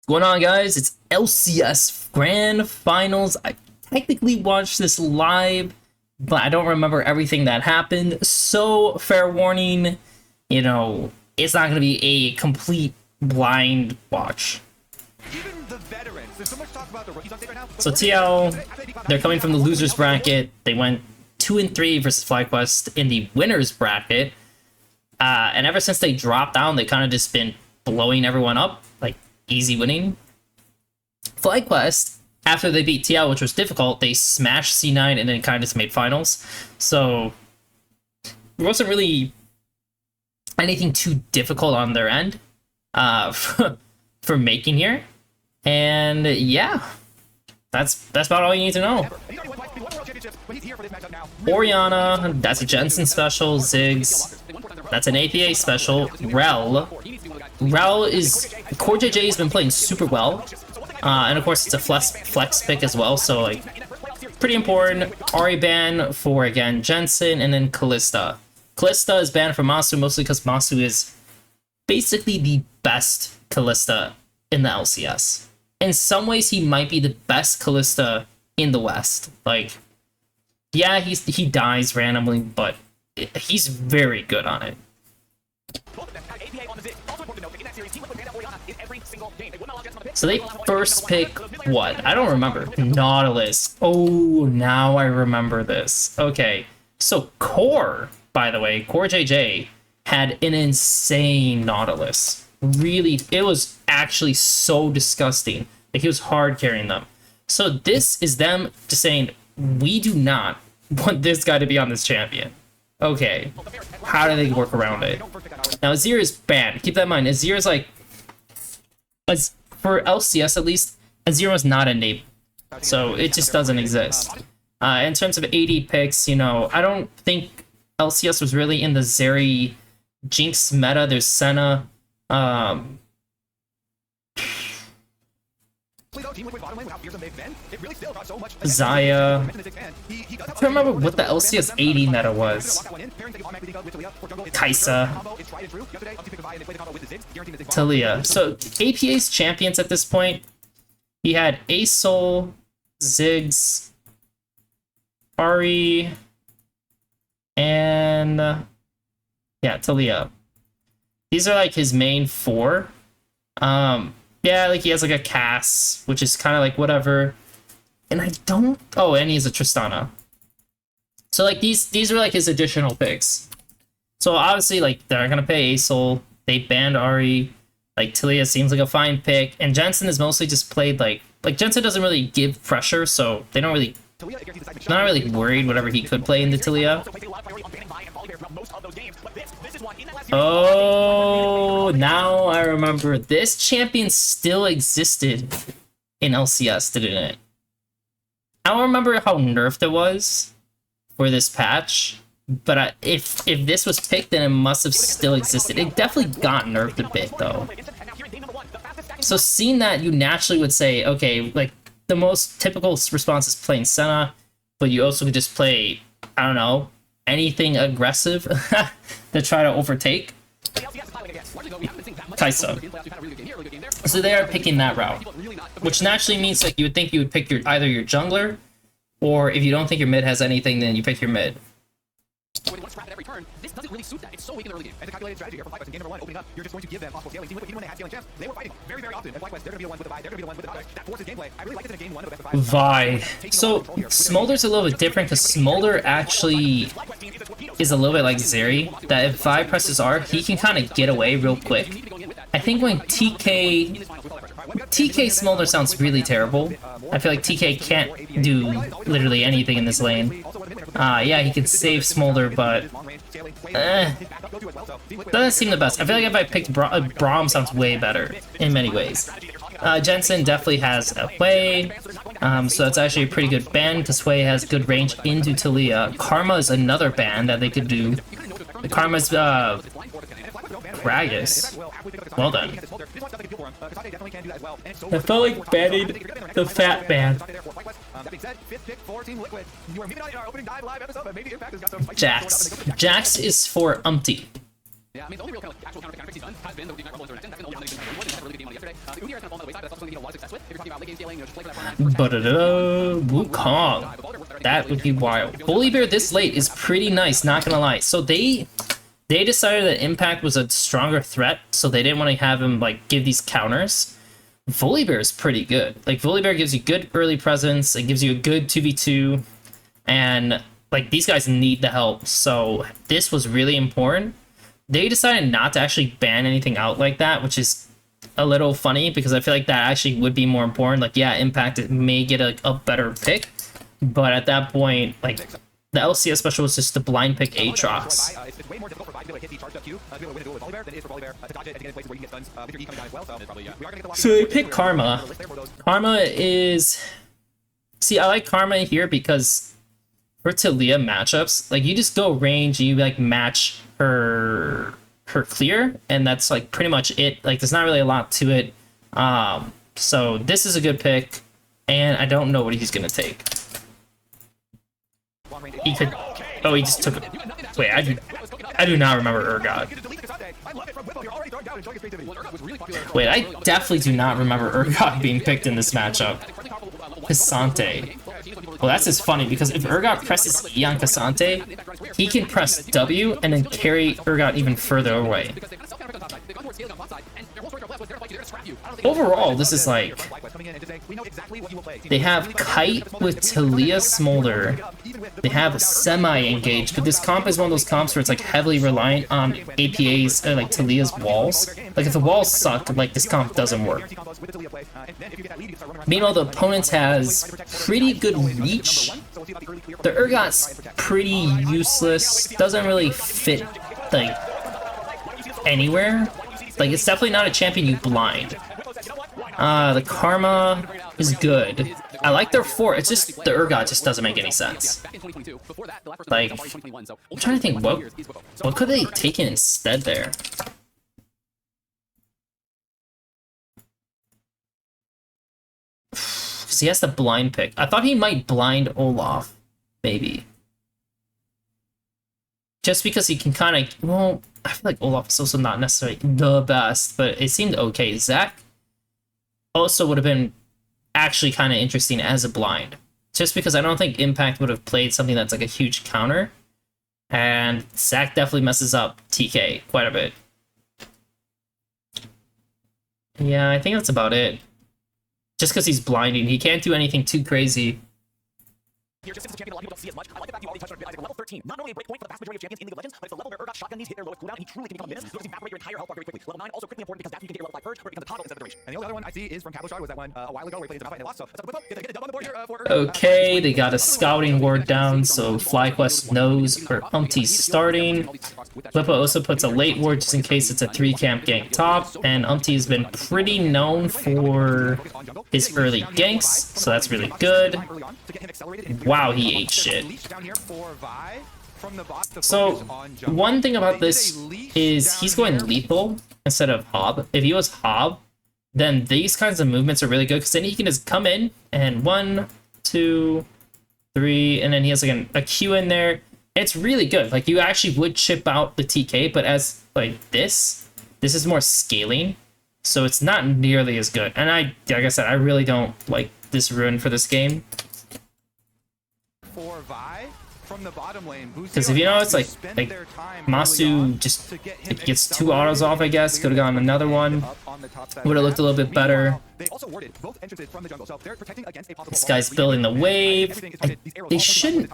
What's going on, guys? It's LCS Grand Finals. I technically watched this live, but I don't remember everything that happened. So, fair warning, it's not going to be a complete blind watch. So TL, they're coming from the losers bracket. They went 2-3 versus FlyQuest in the winners bracket. And ever since they dropped down, they kind of just been blowing everyone up, like easy winning. FlyQuest, after they beat TL, which was difficult, they smashed C9 and then kind of just made finals. So there wasn't really anything too difficult on their end for making here. And yeah, that's about all you need to know. Orianna, that's a Jensen special. Ziggs, that's an APA special. Rel is Core JJ has been playing super well, and of course it's a flex pick as well, so like pretty important. Ahri ban for again Jensen, and then Kalista. Kalista is banned from Masu mostly because Masu is basically the best Kalista in the LCS. In some ways, he might be the best Kalista in the West. Like, yeah, he dies randomly, but he's very good on it. So they first pick what? I don't remember. Nautilus. Oh, now I remember this. Okay, so Core, by the way, Core JJ had an insane Nautilus. Really, it was actually so disgusting. Like, he was hard carrying them. So this is them just saying, we do not want this guy to be on this champion. Okay, how do they work around it? Now, Azir is banned. Keep that in mind. Azir is like, for LCS at least, Azir was not a nape. So it just doesn't exist. In terms of AD picks, I don't think LCS was really in the Zeri Jinx meta. There's Senna. Zaya. I don't remember what the LCS AD meta was. Kaisa. Talia. So APA's champions at this point, he had Asol, Ziggs, Ahri, and yeah, Talia. These are like his main four. Yeah, like he has like a Cass, which is kind of like whatever. And I don't... Oh, and he has a Tristana. So like these are like his additional picks. So obviously like they're not gonna pay Asol. They banned Ahri. Like Talia seems like a fine pick. And Jensen is mostly just played like Jensen doesn't really give pressure, so they don't really... Not really worried whatever he could play into Talia. Oh, now I remember. This champion still existed in LCS, didn't it? I don't remember how nerfed it was for this patch, but if this was picked, then it must have still existed. It definitely got nerfed a bit, though. So seeing that, you naturally would say, okay, like, the most typical response is playing Senna, but you also could just play, I don't know, anything aggressive to try to overtake. Kaisa. So they are picking that route, which naturally means like you would think you would pick either your jungler, or if you don't think your mid has anything, then you pick your mid. This doesn't really suit that. It's so weak in the early game. As a calculated strategy here for FlyQuest in game number 1 opening up, you're just going to give them possible scaling. Even when they had scaling chance, they were fighting very, very often. And FlyQuest, they're going to be the ones with the buy. They're going to be the ones with the dodge. That forces gameplay. I really like this in a game 1 of the best of 5. Vi. So Smolder's a little bit different because Smolder actually is a little bit like Zeri. That if Vi presses R, he can kind of get away real quick. I think when TK Smolder sounds really terrible. I feel like TK can't do literally anything in this lane. Yeah, he can save Smolder, but doesn't seem the best. I feel like if I picked Braum sounds way better in many ways. Jensen definitely has a Hwei, so that's actually a pretty good ban because Hwei has good range into Talia. Karma is another ban that they could do. Karma's Gragas. Well done. I felt like banning the fat ban. Jax. Jax is for Umpty. Yeah, I mean, the only real kind of actual counter fix he's done has been the Ignite Rumble into an extent. That's the only other thing he's done. He had a really good game on it yesterday. The Udyr is kind of fallen by the wayside, but that's also something he had a lot of success with. If you're talking about late game scaling, just play for that front line. Wukong. That would be wild. Volibear this late is pretty nice, not gonna lie. So they decided that Impact was a stronger threat, so they didn't want to have him like give these counters. Volibear is pretty good. Like Volibear gives you good early presence, it gives you a good 2v2, and like these guys need the help. So this was really important. They decided not to actually ban anything out like that, which is a little funny because I feel like that actually would be more important. Like, yeah, Impact may get a better pick, but at that point, like, the LCS special was just the blind pick Aatrox. It's way more difficult for Vi to be able to hit the charged up Q to be able to win a duel with Volibear than it is for Volibear to dodge it and get in places where you can get stuns with your E coming down as well. So we are going to get the So they pick Karma. Karma is... See, I like Karma here because for Taliyah matchups, like, you just go range and you, like, match her clear, and that's, like, pretty much it. Like, there's not really a lot to it. So this is a good pick, and I don't know what he's going to take. He could... Oh, he just took it. Wait, I do not remember Urgot. Wait, I definitely do not remember Urgot being picked in this matchup. Cassante. Well, that's just funny, because if Urgot presses E on Cassante, he can press W and then carry Urgot even further away. Overall, this is like... They have Kite with Taliyah Smolder. They have Semi-Engaged, but this comp is one of those comps where it's like heavily reliant on APA's, like Taliyah's walls. Like if the walls suck, like this comp doesn't work. Meanwhile, the opponent has pretty good reach. The Urgot's pretty useless, doesn't really fit like anywhere. Like it's definitely not a champion you blind. The Karma is good. I like their 4, it's just the Urgot just doesn't make any sense. Like, I'm trying to think, what could they take in instead there? Because he has the blind pick. I thought he might blind Olaf, maybe. Just because he can kind of, well, I feel like Olaf is also not necessarily the best, but it seemed okay. Zac also would have been actually kind of interesting as a blind, just because I don't think Impact would have played something that's like a huge counter, and Zac definitely messes up TK quite a bit. Yeah, I think that's about it. Just because he's blinding, he can't do anything too crazy. Here, just since the champion, a lot of people don't see as much. I like the fact you already touched on Isaac, level 13. Not only a break point for the vast majority of champions in League of Legends, but it's the level where Urgot shotgun needs hit their lowest cooldown, and he truly can become a menace because you evaporate your entire health bar very quickly. Level 9 also critically important because that's you can get your level 5 purge, where it becomes a toggle instead of the duration. And the only other one I see is from Capital Shard, was that one a while ago where he played into Malphite and lost. So let's get a dub on the board here for Urgot. Okay, they got a scouting ward down, so FlyQuest knows where Umpty's starting. Flippa also puts a late ward just in case it's a 3-camp gank top, and Umpty has been pretty known for his early ganks, so that's really good. Wow, he ate shit. So, one thing about this is he's going lethal instead of Hob. If he was Hob, then these kinds of movements are really good, because then he can just come in and 1, 2, 3, and then he has like a Q in there. It's really good. Like, you actually would chip out the TK, but as like this is more scaling, so it's not nearly as good. And like I said, I really don't like this rune for this game. Because if you know, it's like Masu just gets 2 autos off, I guess. Could have gotten another one. Would have looked a little bit better. This guy's building the wave. They shouldn't...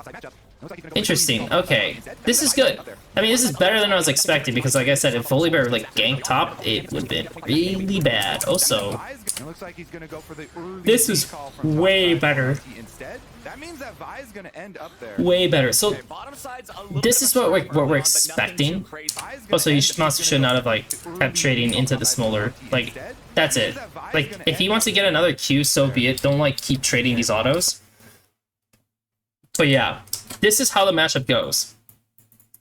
Interesting. Okay. This is good. I mean, this is better than I was expecting, because like I said, if Volibear like ganked top, it would have been really bad. Also, this is way better. That means that Vi's gonna end up there. Way better. So this is what we're expecting. Also, he should not have like kept trading into the smaller. Like, that's it. Like, if he wants to get another Q, so be it. Don't like keep trading these autos. But yeah, this is how the matchup goes.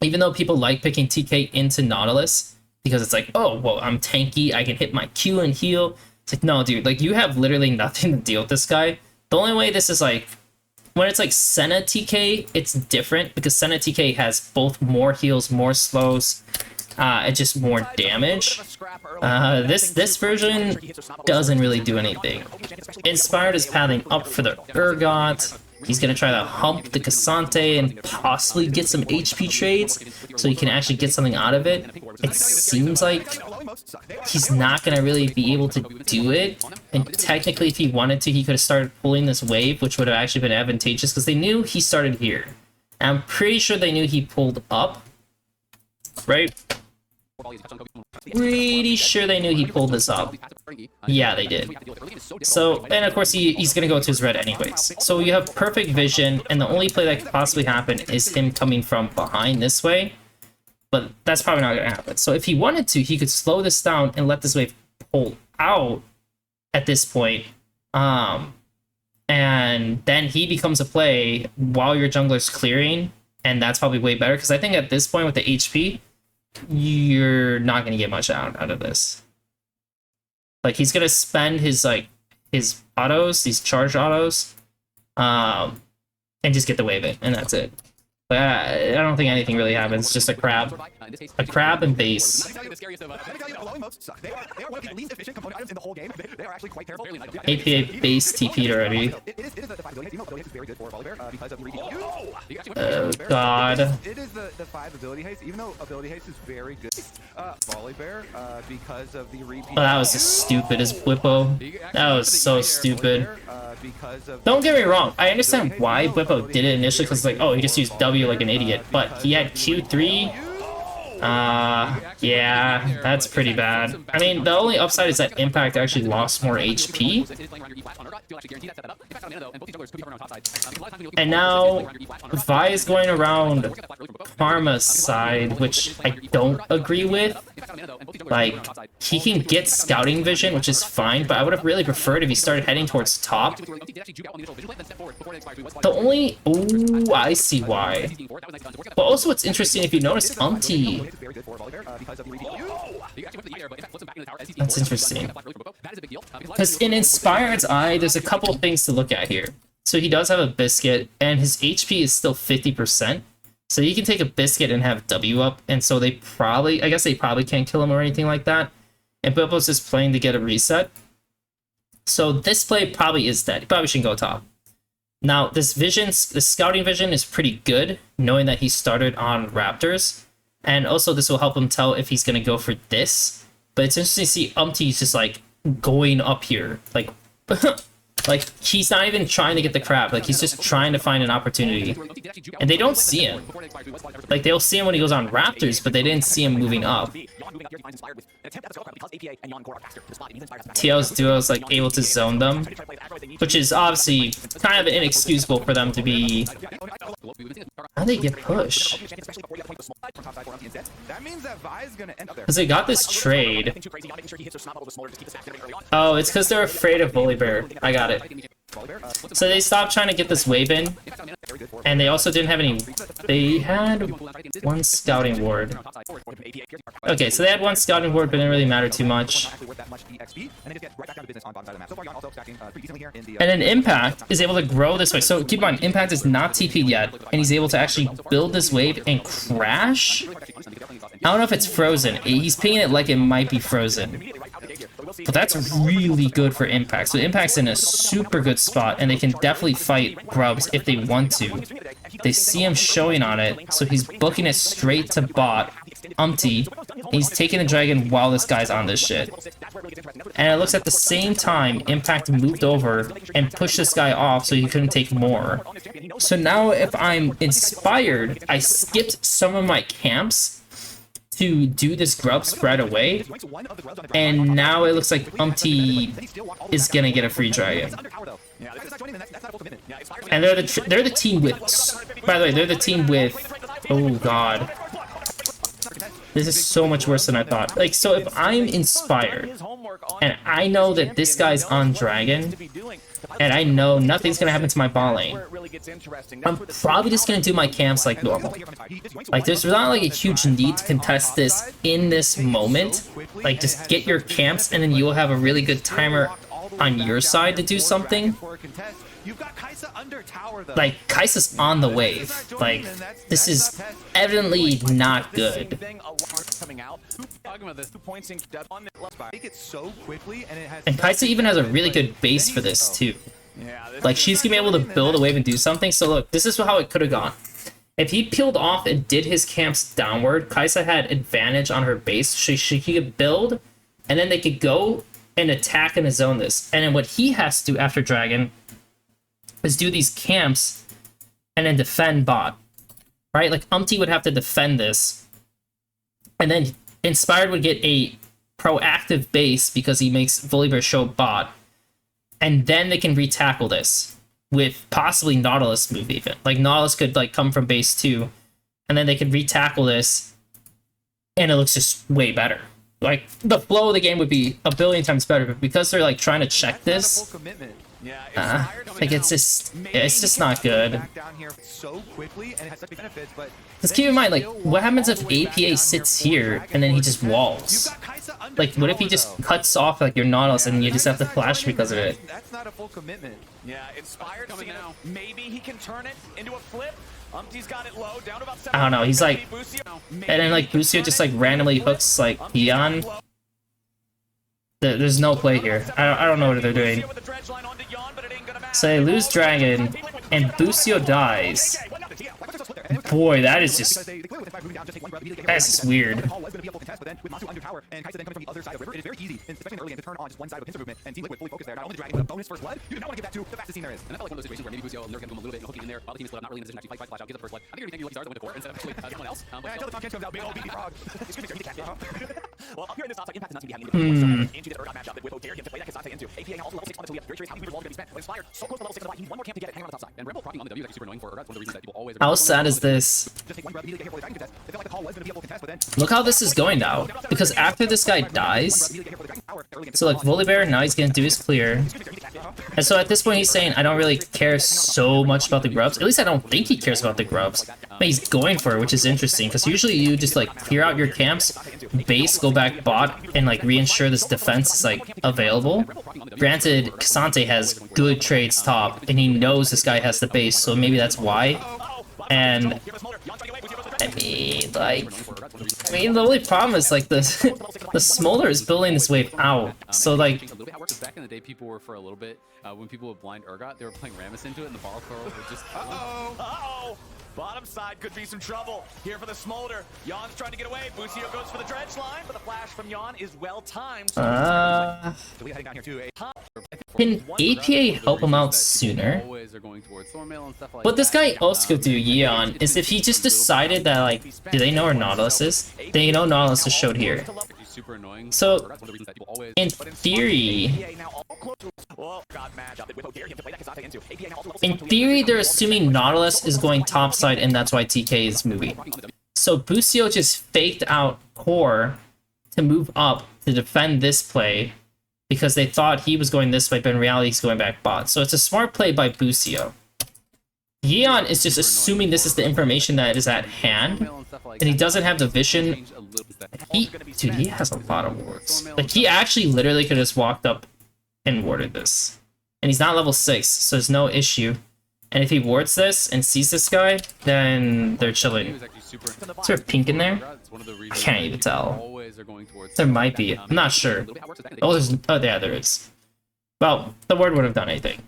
Even though people like picking TK into Nautilus because it's like, oh well, I'm tanky, I can hit my Q and heal. It's like, no, dude. Like, you have literally nothing to deal with this guy. The only way this is like, when it's like Senna TK, it's different because Senna TK has both more heals, more slows. and just more damage. This version doesn't really do anything. Inspired is pathing up for the Urgot. He's gonna try to hump the Cassante and possibly get some HP trades, so he can actually get something out of it. It seems like he's not gonna really be able to do it, and technically if he wanted to, he could have started pulling this wave, which would have actually been advantageous, because they knew he started here. And I'm pretty sure they knew he pulled up, right? Pretty sure they knew he pulled this up. Yeah, they did. So, and of course he's gonna go to his red anyways. So you have perfect vision, and the only play that could possibly happen is him coming from behind this way. But that's probably not gonna happen. So if he wanted to, he could slow this down and let this wave pull out at this point. And then he becomes a play while your jungler's clearing, and that's probably way better, because I think at this point with the HP, you're not gonna get much out of this. Like, he's gonna spend his his autos, these charge autos, and just get the wave in, and that's it. But I don't think anything really happens. It's just a crab and base. APA base TP'd already. Oh god. It is the 5 ability haste, even though ability haste is very good. Volibear, because of the repeat. Oh, that was as stupid as Whippo. That was so stupid. Don't get me wrong, I understand why Whippo did it initially, because like, oh, he just used W like an idiot, but he had Q3. Yeah, that's pretty bad. I mean, the only upside is that Impact actually lost more HP. And now Vi is going around Karma's side, which I don't agree with. Like, he can get scouting vision, which is fine, but I would have really preferred if he started heading towards top. The only... Ooh, I see why. But also what's interesting, if you notice, Umpty... That's interesting. Because in Inspired's Eye, there's a couple things to look at here. So he does have a Biscuit, and his HP is still 50%. So you can take a Biscuit and have W up, and so they probably... I guess they probably can't kill him or anything like that. And Bibbo's just playing to get a reset. So this play probably is dead. He probably shouldn't go top. Now, this scouting vision is pretty good, knowing that he started on Raptors. And also, this will help him tell if he's going to go for this. But it's interesting to see Umpty's just, like, going up here. Like, like, he's not even trying to get the crab. Like, he's just trying to find an opportunity. And they don't see him. Like, they'll see him when he goes on Raptors, but they didn't see him moving up. TL's duo is, like, able to zone them. Which is obviously kind of inexcusable for them to be... How do they get pushed? Because they got this trade. Oh, it's because they're afraid of Volibear. I got it. So they stopped trying to get this wave in. And they also didn't have any... They had one scouting ward. Okay, so they had one scouting ward, but it didn't really matter too much. And then Impact is able to grow this way. So keep in mind, Impact is not TP'd yet, and he's able to actually build this wave and crash? I don't know if it's frozen. He's pinging it like it might be frozen. But that's really good for Impact. So Impact's in a super good spot, and they can definitely fight Grubs if they want to. They see him showing on it, so he's booking it straight to bot, Umpty, and he's taking the dragon while this guy's on this shit. And it looks at the same time, Impact moved over and pushed this guy off so he couldn't take more. So now if I'm inspired, I skipped some of my camps to do this grub spread away, and now it looks like Umpty is gonna get a free dragon. And they're the team with... By the way, they're the team with... Oh god. This is so much worse than I thought. Like, so if I'm inspired, and I know that this guy's on dragon, and I know nothing's gonna happen to my bot lane, I'm probably just gonna do my camps like normal. Like, there's not like a huge need to contest this in this moment. Like, just get your camps, and then you will have a really good timer on your side to do something. You've got Kai'Sa under tower though. Like, Kai'Sa's on the wave. Like, this is evidently not good. Make it so quickly, and it has. And Kai'Sa even has a really good base for this too. Like, she's gonna be able to build a wave and do something. So look, this is how it could have gone. If he peeled off and did his camps downward, Kai'Sa had advantage on her base. She could build, and then they could go and attack and zone this. And then what he has to do after Dragon is do these camps and then defend bot. Right? Like, Umpty would have to defend this. And then Inspired would get a proactive base because he makes Volibear show bot. And then they can re-tackle this with possibly Nautilus move even. Like, Nautilus could, like, come from base 2, and then they could re-tackle this, and it looks just way better. Like, the flow of the game would be a billion times better, but because they're, like, trying to check this, like, it's just not good. Just keep in mind, like, what happens if APA sits here, and then he just walls? Like, what if he just cuts off, like, your Nautilus, and you just have to flash because of it? That's not a full commitment. Yeah, Inspired coming now. Maybe he can turn it into a flip. Umpty's got it low, down to about 7. I don't know, he's like... And then, like, Busio just, like, randomly hooks, like, Eon. There's no play here. I don't know what they're doing. So they lose Dragon, and Busio dies. Boy, that is just... That's just weird. How sad is this? Look how this is going now. Because after this guy dies, so like Volibear, now he's gonna do his clear. And so at this point he's saying, I don't really care so much about the grubs. At least I don't think he cares about the grubs. But he's going for it, which is interesting. Because usually you just like clear out your camps, base, go back bot, and like reinsure this defense is like available. Granted, Cassante has good trades top, and he knows this guy has the base, so maybe that's why. And I mean, the only problem is like the Smolder is building this wave out. So like, back in the day, people were for a little bit when people would blind Urgot, they were playing Rammus into it, and the bottle curl would just. Bottom side could be some trouble here for the Smolder. Yon's trying to get away. Busio goes for the dredge line, but the flash from Yon is well timed. Can APA help him out sooner? What this guy also could do, Yeon, is if he just decided that, like, do they know where Nautilus is? They know Nautilus is showed here. So, in theory, they're assuming Nautilus is going topside and that's why TK is moving. So Busio just faked out Core to move up to defend this play because they thought he was going this way, but in reality he's going back bot. So it's a smart play by Busio. Yeon is just assuming this is the information that is at hand, and he doesn't have the vision. Dude, he has a lot of wards. Like, he actually literally could have just walked up and warded this. And he's not level 6, so there's no issue. And if he wards this and sees this guy, then they're chilling. Is there a pink in there? I can't even tell. There might be. I'm not sure. Oh, yeah, there is. Well, the ward would have done anything.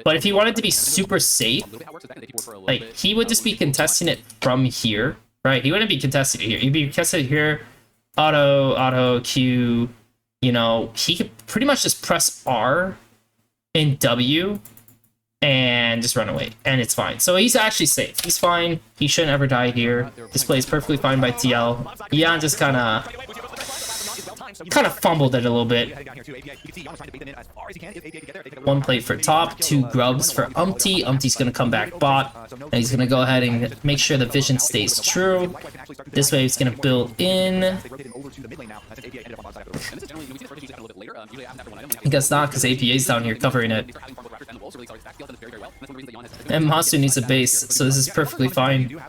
But if he wanted to be super safe, like, he would just be contesting it from here, right? He wouldn't be contesting it here. He'd be contesting it here, auto, Q, you know. He could pretty much just press R and W and just run away, and it's fine. So he's actually safe. He's fine. He shouldn't ever die here. This play is perfectly fine by TL. Yan just kind of fumbled it a little bit. One plate for top, 2 grubs for Umpty. Umpty's gonna come back bot, and he's gonna go ahead and make sure the vision stays true. This way he's gonna build in. I guess not, because APA's down here covering it. And Masu needs a base, so this is perfectly fine.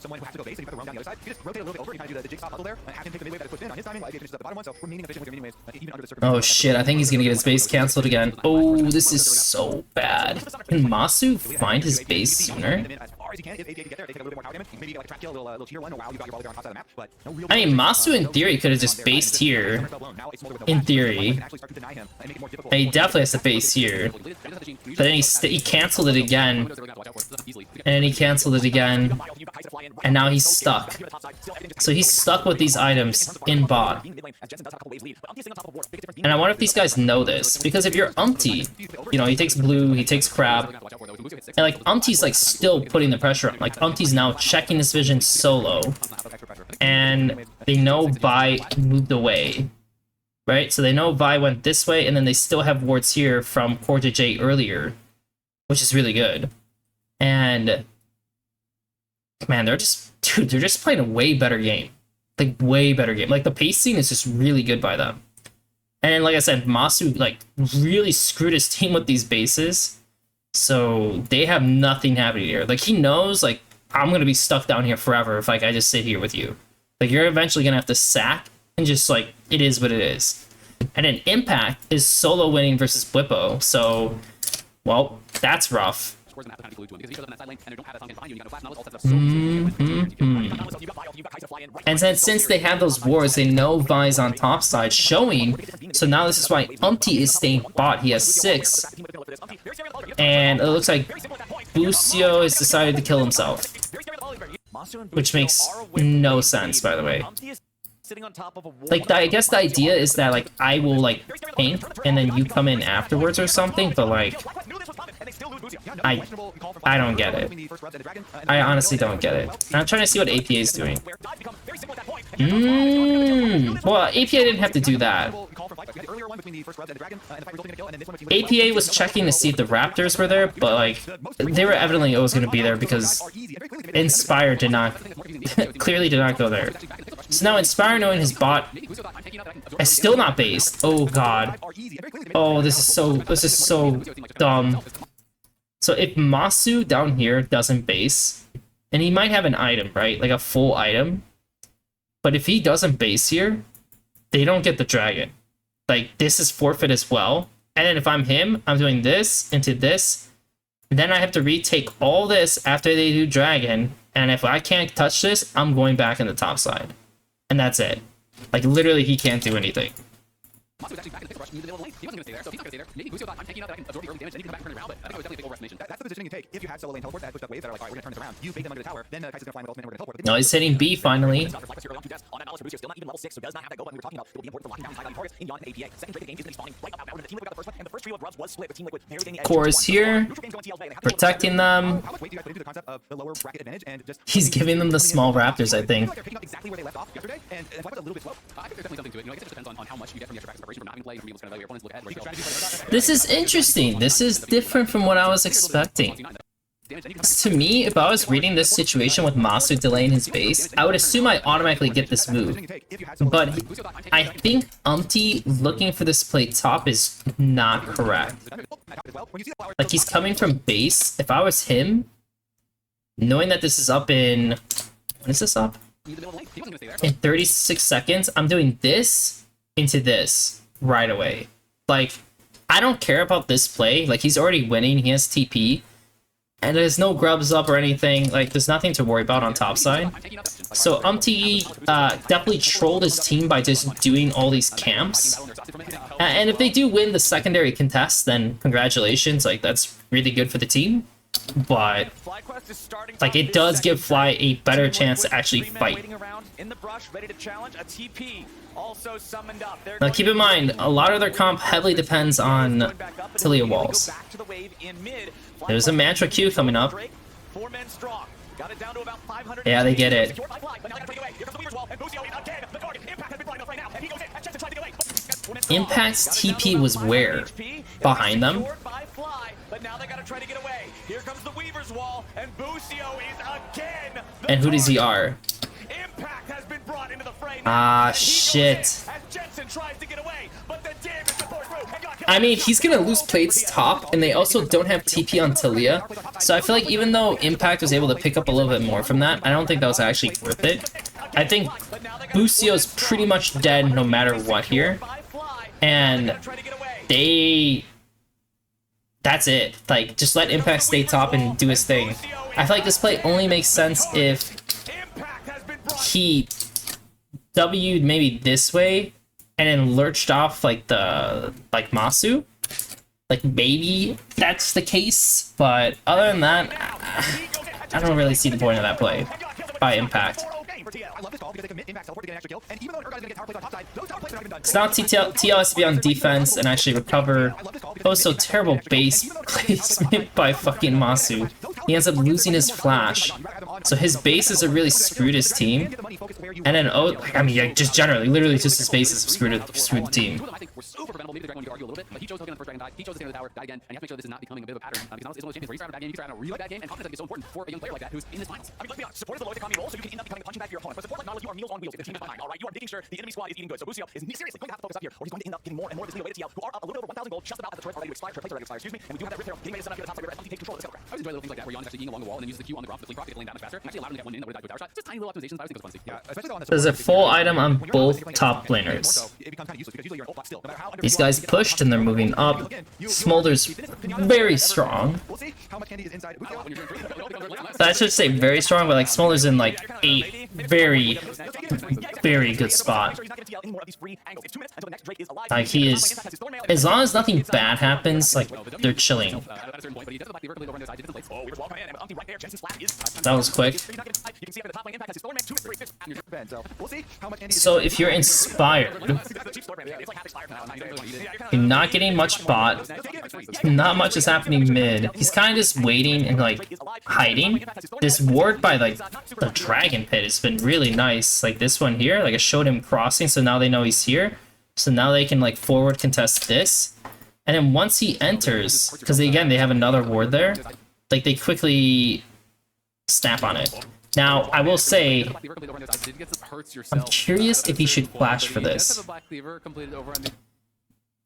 Oh shit, I think he's gonna get his base cancelled again. Oh, this is so bad. Can Masu find his base sooner? I mean, Masu in theory could have just based here. In theory. And he definitely has to base here. But then he cancelled it again. And then he cancelled it again. And now he's stuck. So he's stuck with these items in bot. And I wonder if these guys know this. Because if you're Umpty, you know, he takes blue, he takes crab. And like, Umpty's like still putting the pressure on. Like, Umpty's now checking this vision solo. And they know Vi moved away. Right? So they know Vi went this way, and then they still have wards here from CoreJJ earlier. Which is really good. And man, they're just, dude, they're just playing a way better game. Like, way better game. Like, the pacing is just really good by them. And like I said, Masu, like, really screwed his team with these bases. So they have nothing happening here. Like, he knows, like, I'm gonna be stuck down here forever if, like, I just sit here with you. Like, you're eventually gonna have to sack, and just, like, it is what it is. And then Impact is solo winning versus Blippo, so, well, that's rough. And then since they have those wards, they know Vi's on top side showing. So now this is why Umpty is staying bot. He has 6. And it looks like Busio has decided to kill himself. Which makes no sense, by the way. Like, I guess the idea is that, like, I will, like, pink, and then you come in afterwards or something, but, like, I don't get it. I honestly don't get it. And I'm trying to see what APA is doing. Well, APA didn't have to do that. APA was checking to see if the Raptors were there, but, like, they were evidently always going to be there because Inspire did not, clearly did not go there. So now Inspire, knowing his bot is still not based. Oh god. Oh, this is so dumb. So if Masu down here doesn't base, and he might have an item, right? Like a full item. But if he doesn't base here, they don't get the dragon. Like, this is forfeit as well. And then if I'm him, I'm doing this into this. Then I have to retake all this after they do dragon. And if I can't touch this, I'm going back in the top side. And that's it. Like, literally, he can't do anything. That's the positioning you take. If you have solo lane teleports that push that wave that are like, alright, we're gonna turn this around. You bait them under the tower, then Kai'Sa's gonna fly with ultimate, we're gonna teleport. No, he's hitting B finally. Core is here, protecting them. He's giving them the small raptors, I think. This is interesting. This is different from what I was expecting. To me, if I was reading this situation with Masu delaying his base, I would assume I automatically get this move. But I think Umpty looking for this play top is not correct. Like, he's coming from base. If I was him, knowing that this is up in... When is this up? In 36 seconds, I'm doing this into this right away. Like, I don't care about this play. Like, he's already winning. He has TP. And there's no grubs up or anything. Like, there's nothing to worry about on top side. So Umpty definitely trolled his team by just doing all these camps. And if they do win the secondary contest, then congratulations. Like, that's really good for the team. But, like, it does give Fly a better chance to actually fight. Now, keep in mind, a lot of their comp heavily depends on Tilia walls. There's a Mantra Q coming up. Yeah, they get it. Impact's TP was where? Behind them? And who does he R? Ah, shit. I mean, he's gonna lose plates top, and they also don't have TP on Talia. So I feel like even though Impact was able to pick up a little bit more from that, I don't think that was actually worth it. I think Busio's pretty much dead no matter what here. And that's it. Like, just let Impact stay top and do his thing. I feel like this play only makes sense if he W'd maybe this way and then lurched off like Masu. Like, maybe that's the case, but other than that, I don't really see the point of that play by Impact. It's not TL has to be on defense and actually recover. Also, terrible base placement by fucking Masu. He ends up losing his flash. So his bases are really screwed his team. And then, I mean, yeah, just generally, literally just his bases have screwed the team. Meals on wheels in the team behind. All right, you are making sure the enemy squad is eating good. So Busio is seriously going to have to focus up here, or he's going to end up getting more and more of this away to TL, who are up a little over 1,000 gold, just about at the turret already to expire, excuse me. And we do have that Rift Herald getting ready to send up here to the top side where take control of the skill. I always enjoy little things like that, where Yon is actually eating along the wall and then uses the Q on the Gromp to flank Gromp to get the lane down much faster, and actually allow him to get one in with a tower shot. Just tiny little optimizations, but I just think it was fun to see. Yeah, especially on this. There's a full item on both top laners. These guys pushed and they're moving up. Smolder's very strong. I should say very strong, but like Smolder's in like a very good spot. Like, he is, as long as nothing bad happens, like, they're chilling. That was quick. So if you're inspired, you're not getting much bot, not much is happening mid. He's kind of just waiting and like hiding. This ward by like the dragon pit has been really nice. Like this one here, like I showed him crossing, so now they know he's here. So now they can like forward contest this. And then once he enters, because again they have another ward there, like they quickly snap on it. Now, I will say, I'm curious if he should flash for this.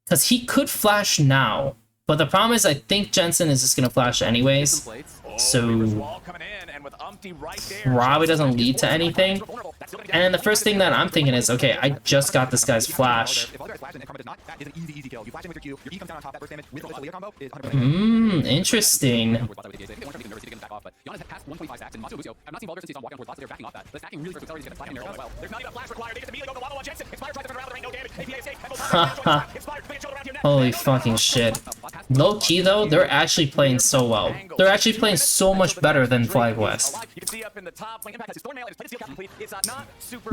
Because he could flash now, but the problem is I think Jensen is just going to flash anyways. So, probably doesn't lead to anything. And then the first thing that I'm thinking is, okay, I just got this guy's flash. Interesting. Holy fucking shit. Low key though, they're actually playing so well. They're actually playing so much better than Flag West.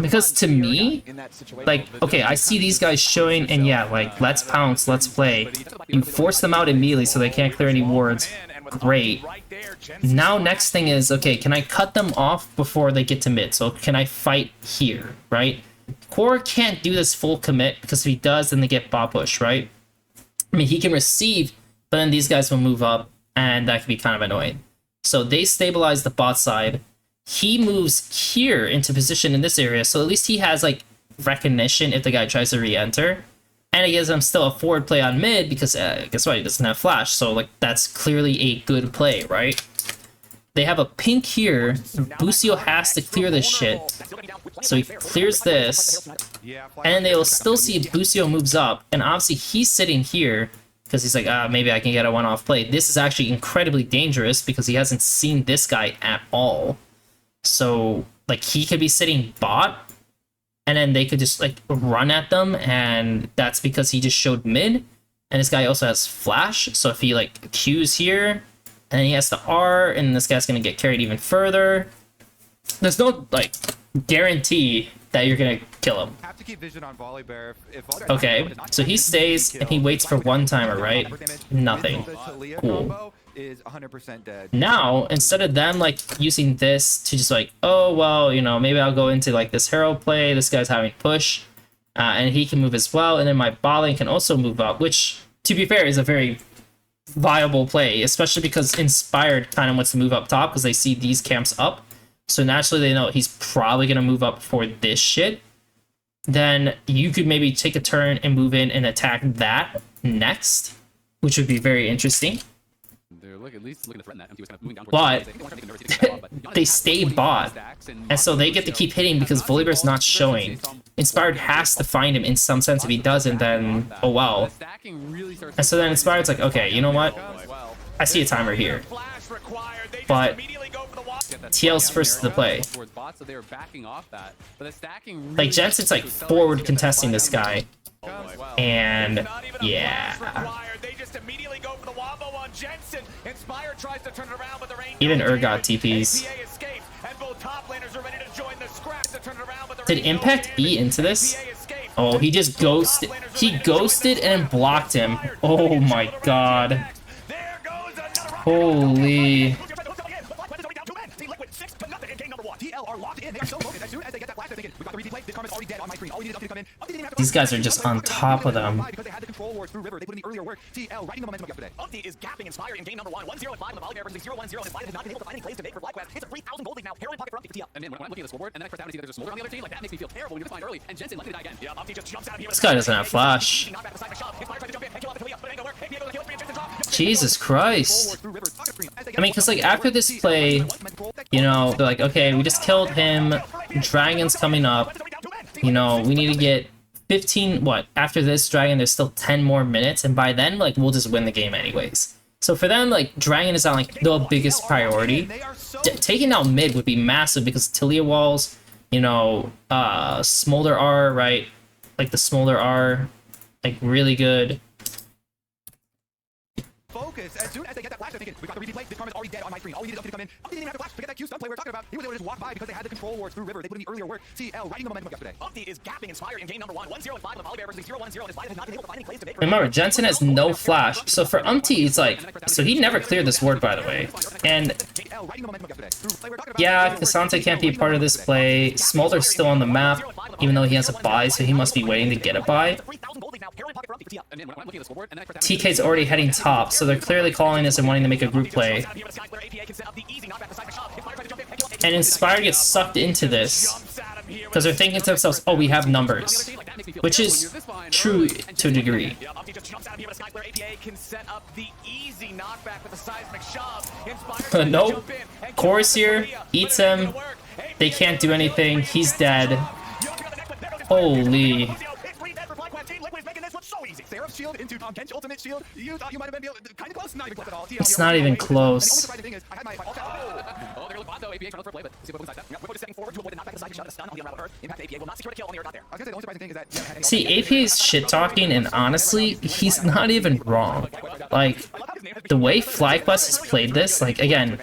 Because to me, like, okay, I see these guys showing, and yeah, like, let's pounce, let's play. You force them out immediately so they can't clear any wards. Great. Now next thing is, okay, can I cut them off before they get to mid? So can I fight here, right? Core can't do this full commit, because if he does, then they get bot push, right? I mean, he can receive, but then these guys will move up, and that can be kind of annoying. So they stabilize the bot side. He moves here into position in this area, so at least he has, like, recognition if the guy tries to re-enter. And it gives him still a forward play on mid, because guess what, he doesn't have flash, so, like, that's clearly a good play, right? They have a pink here. Busio has to clear this shit. So he clears this. And they will still see Busio moves up. And obviously he's sitting here because he's like, maybe I can get a one-off play. This is actually incredibly dangerous because he hasn't seen this guy at all. So, like, he could be sitting bot. And then they could just, like, run at them. And that's because he just showed mid. And this guy also has flash. So if he, like, Qs here... and then he has the R, and this guy's going to get carried even further. There's no, like, guarantee that you're going to kill him. Have to keep vision on Volibear. Okay, so he stays, and he waits for one timer, right? Nothing. Cool. Is 100% dead. Now, instead of them, like, using this to just, like, oh, well, you know, maybe I'll go into, like, this Herald play. This guy's having push, and he can move as well. And then my bot lane can also move up, which, to be fair, is a very... viable play, especially because Inspired kind of wants to move up top because they see these camps up. So naturally they know he's probably going to move up for this shit. then you could maybe take a turn and move in and attack that next, which would be very interesting. They're at least looking to threaten that. MT was kind of moving down But they stay bot, and so they get to keep hitting because Volibear's not showing. Inspired has to find him in some sense. If he doesn't, then oh well. And so then Inspired's like, okay, you know what? I see a timer here. But TL's first to the play. Like, Jensen's like forward contesting this guy. And yeah. Even Urgot TPs. Did Impact E into this? Oh, he just ghosted. He ghosted and then blocked him. Oh my god. Holy. These guys are just on top of them. Is gapping Inspire in game number 1, 1-0 and 5 on the volley bear versus 0-1-0, and Inspire has not been able to find any plays to make for FlyQuest. It's a 3,000 gold lead now. Heroin pocket for Umpty. And then when I'm looking at the scoreboard, and then I press down and see that there's a smolder on the other team, like that makes me feel terrible when you're defined early, and Jensen lucky to die again. Yeah, Umpty just jumps out here. This guy doesn't have flash. Jesus Christ. I mean, because like after this play, you know, they're like, okay, we just killed him, Dragon's coming up, you know, we need to get 15, what, after this Dragon, there's still 10 more minutes, and by then, like, we'll just win the game anyways. So for them, like, Dragon is not, like, the biggest priority. Taking out mid would be massive, because Tilia walls, you know, Smolder R, right, like, the Smolder R, like, really good. Focus. As soon as they get that flash, they're thinking, we got the replay. This Karma's already dead on my screen. All we need is to come in. Umpty didn't even have to flash to get that Q stun play we were talking about. He was able to just walk by because they had the control wars through River. They put in the earlier work. CL riding the momentum of yesterday. Umpty is gapping Inspire in game number 1, 1-0 and 5 on the volley bear versus 0-1-0, and Inspire has not been able to find any plays to make. Remember, Jensen has no flash, so for Umpty, it's like, so he never cleared this ward, by the way. And yeah, Cassante can't be part of this play. Smolder's still on the map, even though he has a buy, so he must be waiting to get a buy. TK's already heading top, so they're clearly calling this and wanting to make a group play. And Inspired gets sucked into this, because they're thinking to themselves, oh, we have numbers. Which is true to a degree. Nope. Chorus here, eats him. They can't do anything, he's dead. Holy. It's not even close. See, AP is shit-talking, and honestly, he's not even wrong. Like, the way FlyQuest has played this, like, again,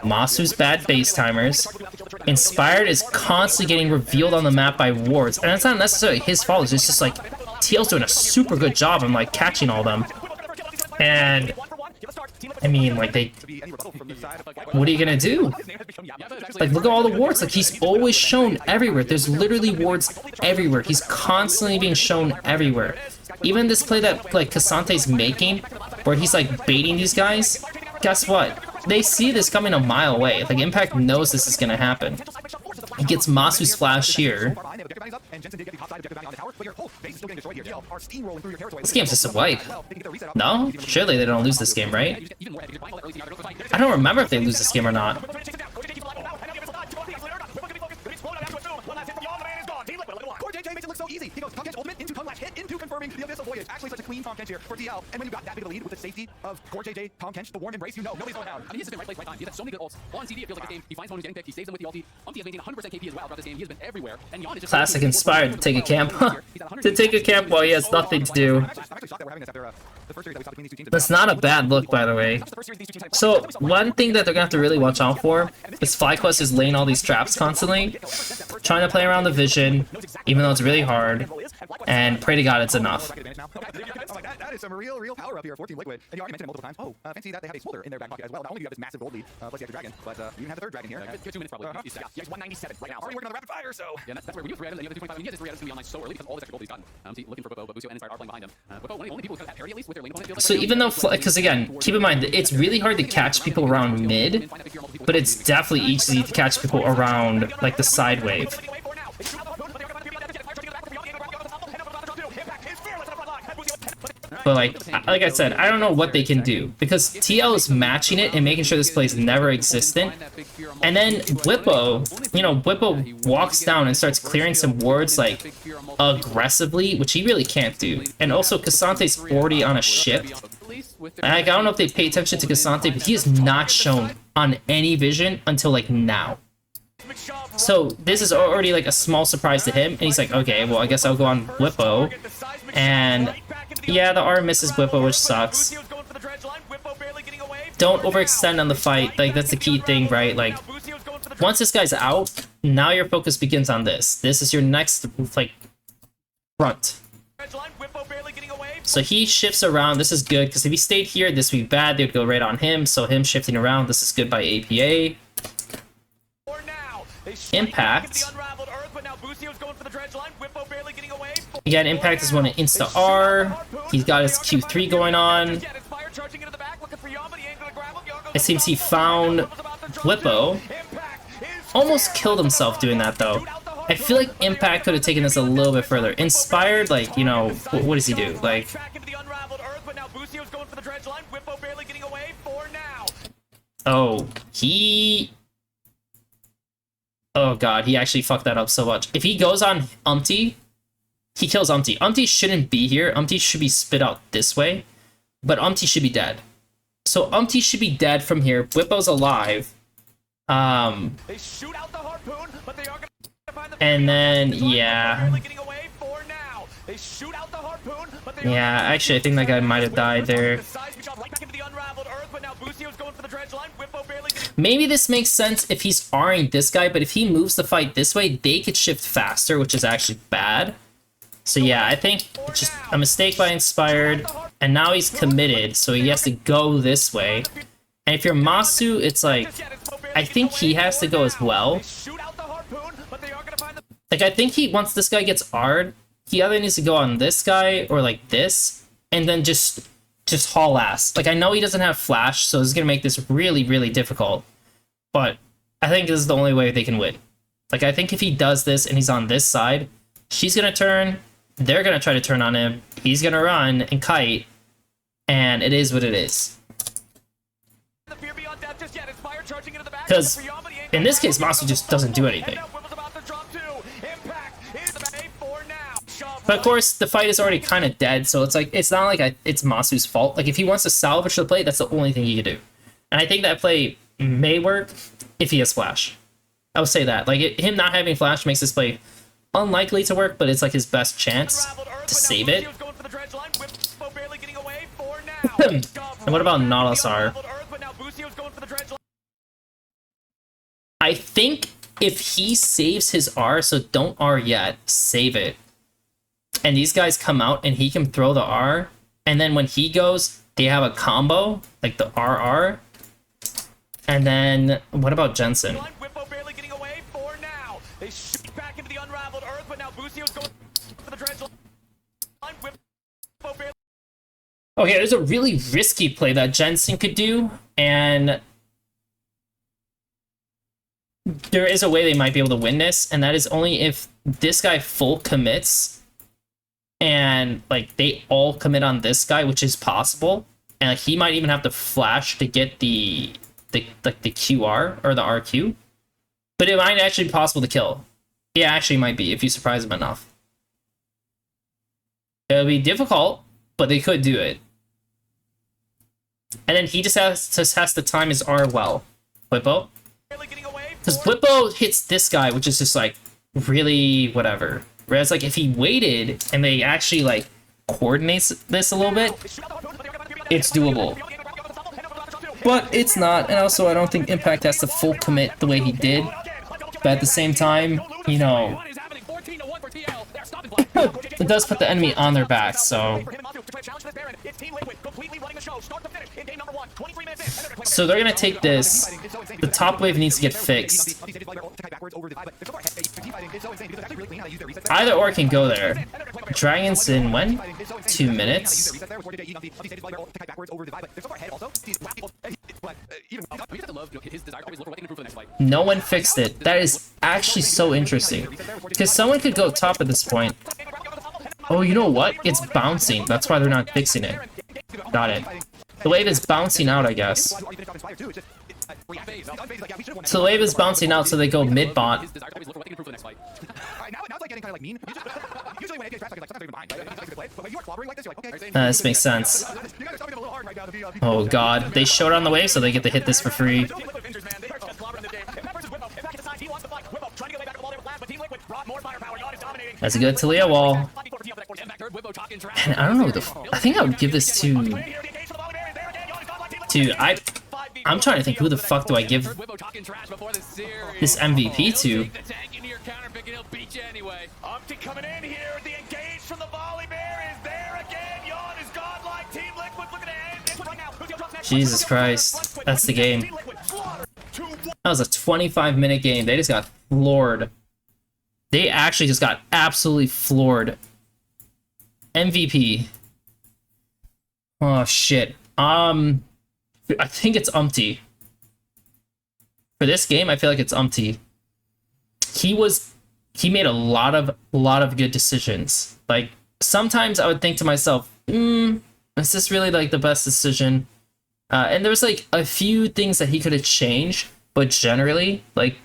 Masu's bad base timers, Inspired is constantly getting revealed on the map by wards, and it's not necessarily his fault, it's just like, TL's doing a super good job of, like, catching all of them. And I mean, like, they... What are you gonna do? Like, look at all the wards. Like, he's always shown everywhere. There's literally wards everywhere. He's constantly being shown everywhere. Even this play that, like, Cassante's making, where he's, like, baiting these guys, guess what? They see this coming a mile away. Like, Impact knows this is gonna happen. He gets Masu's flash here. This game's just a wipe. No? Surely they don't lose this game, right? I don't remember if they lose this game or not. He goes Tonkench ultimate into tongue lash hit into confirming the Abyssal Voyage. Actually, such a clean Tonkench here for DL. And when you got that big of a lead with the safety of Core JJ, Tonkench, the warm embrace, you know nobody's going down. I mean, he's just been right place, right time. He's had so many good ults. On CD, it feels like this game. He finds someone who's getting picked. He saves them with the ulti. Umpty has maintained 100% KP as well throughout this game. He has been everywhere. And Yon is just Classic Inspired to take a camp. To take a camp while he has nothing to do. That's not a bad look, by the way. So, one thing that they're gonna have to really watch out for is FlyQuest is laying all these traps constantly, trying to play around the vision, even though it's really hard, and pray to God it's enough. That is some real power up here for Team Liquid. And you already mentioned it multiple times. Oh, fancy that they have a Smolder in their back pocket as well. Not only do you have this massive gold lead, plus you have the dragon, but you even have the third dragon here. Give it 2 minutes probably. He's 197 right now. Already working on the rapid fire, so. Yeah, that's where when you have 3 items and you have the 225, and he has his 3 items, it's gonna be online so early because all this extra gold he's gotten. Looking for Bufo, but Busio and Inspired are playing behind him. Bufo, one of the only people who have parity at least with their lane opponent. So even though, because again, keep in mind, it's really hard to catch people around mid, but it's definitely easy to catch people around, like, the side wave. But like I said, I don't know what they can do because TL is matching it and making sure this play is never existent. And then Whippo, you know, Whippo walks down and starts clearing some wards like aggressively, which he really can't do. And also Casante's already on a ship. Like, I don't know if they pay attention to Casante, but he is not shown on any vision until like now. So this is already like a small surprise to him, and he's like, okay, well I guess I'll go on Whippo. And yeah, the R misses Whippo, which sucks. Don't overextend on the fight, like that's the key thing, right? Like, once this guy's out, now your focus begins on this. This is your next, like, front. So he shifts around. This is good, because if he stayed here, this would be bad. They would go right on him, so him shifting around, this is good by APA. Impact. Again, Impact is one Insta R. He's got his Q3 going on. It seems he found Whippo. Almost killed himself doing that, though. I feel like Impact could have taken this a little bit further. Inspired, like, you know, what does he do? Like... Oh, he... Oh god, he actually fucked that up so much. If he goes on Umpty, he kills Umpty. Umpty shouldn't be here. Umpty should be spit out this way. But Umpty should be dead. So Umpty should be dead from here. Whippo's alive. And then, yeah. Yeah, actually, I think that guy might have died there. Maybe this makes sense if he's R'ing this guy, but if he moves the fight this way, they could shift faster, which is actually bad. So yeah, I think it's just a mistake by Inspired, and now he's committed, so he has to go this way. And if you're Masu, it's like, I think he has to go as well. Like, I think he, once this guy gets R'd, he either needs to go on this guy or like this, and then just haul ass. Like, I know he doesn't have flash, so this is gonna make this really, really difficult. But I think this is the only way they can win. Like, I think if he does this and he's on this side, she's gonna turn, they're gonna try to turn on him, he's gonna run and kite, and it is what it is. Because in this case, Masu just doesn't do anything. But of course, the fight is already kind of dead, so it's like, it's not like it's Masu's fault. Like, if he wants to salvage the play, that's the only thing he can do. And I think that play may work if he has flash. I would say that. Like, him not having flash makes this play unlikely to work, but it's like his best chance to save it. And what about Nautilus R? I think if he saves his R, so don't R yet, save it. And these guys come out and he can throw the R, and then when he goes, they have a combo, like the RR. And then, what about Jensen? Okay, there's a really risky play that Jensen could do, and there is a way they might be able to win this, and that is only if this guy full commits and like they all commit on this guy, which is possible, and like, he might even have to flash to get the QR or the RQ, but it might actually be possible to kill. Yeah, actually might be if you surprise him enough. It'll be difficult, but they could do it. And then he just has to time his R well. Whippo. Because Whippo hits this guy, which is just like really whatever. Whereas like if he waited and they actually like coordinates this a little bit, it's doable. But it's not, and also I don't think Impact has to full commit the way he did. But at the same time, you know, it does put the enemy on their back, so... So they're gonna take this. The top wave needs to get fixed. Either or can go there. Dragon's in when? 2 minutes. No one fixed it. That is actually so interesting. Because someone could go top at this point. Oh, you know what? It's bouncing. That's why they're not fixing it. Got it. The wave is bouncing out, I guess. So the wave is bouncing out, so they go mid-bot. His desire to look for what they can improve for the next fight. Now it's like getting kind of like mean. Usually when AP's trash, like sometimes even behind. Like, that's a good play. But when you are clobbering like this, you're like, okay. This makes sense. You guys are stopping them a little hard right now to be. Oh god, they showed on the wave, so they get to hit this for free. That's a good Talia wall. And I don't know, I think I would give this to... I'm trying to think, who the fuck do I give this MVP to? Coming in here, the engage from the volley bear is there again. Yawn is godlike. Team Liquid looking ahead. Right now. Jesus Christ, that's the game. That was a 25-minute game. They just got floored. They actually just got absolutely floored. MVP. Oh shit. I think it's Umpty. For this game, I feel like it's Umpty. He made a lot of good decisions. Like, sometimes I would think to myself, is this really like the best decision? And there was like a few things that he could have changed, but generally, like,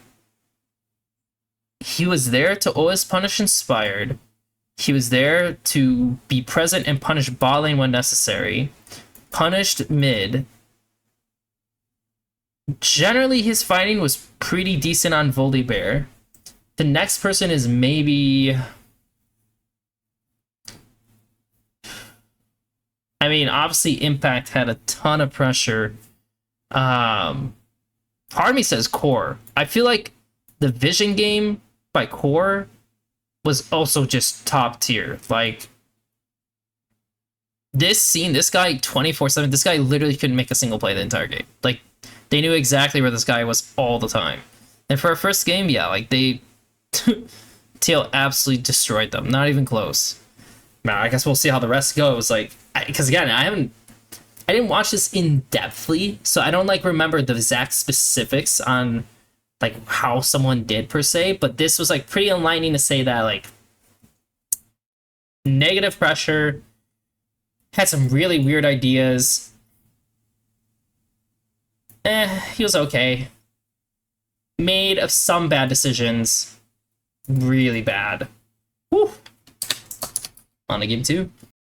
he was there to always punish Inspired. He was there to be present and punish bot lane when necessary. Punished mid. Generally, his fighting was pretty decent on Volibear. The next person is maybe... I mean, obviously Impact had a ton of pressure. Part of me says Core. I feel like the Vision game by Core was also just top tier. Like, this scene, this guy 24/7, this guy literally couldn't make a single play the entire game. Like, they knew exactly where this guy was all the time. And for our first game, yeah, like, they... Teal absolutely destroyed them. Not even close. Now, I guess we'll see how the rest goes. Like, because again, I didn't watch this in depthly, so I don't like remember the exact specifics on like how someone did per se. But this was like pretty enlightening to say that like negative pressure, had some really weird ideas. He was okay. Made of some bad decisions. Really bad. Whew. On to game 2.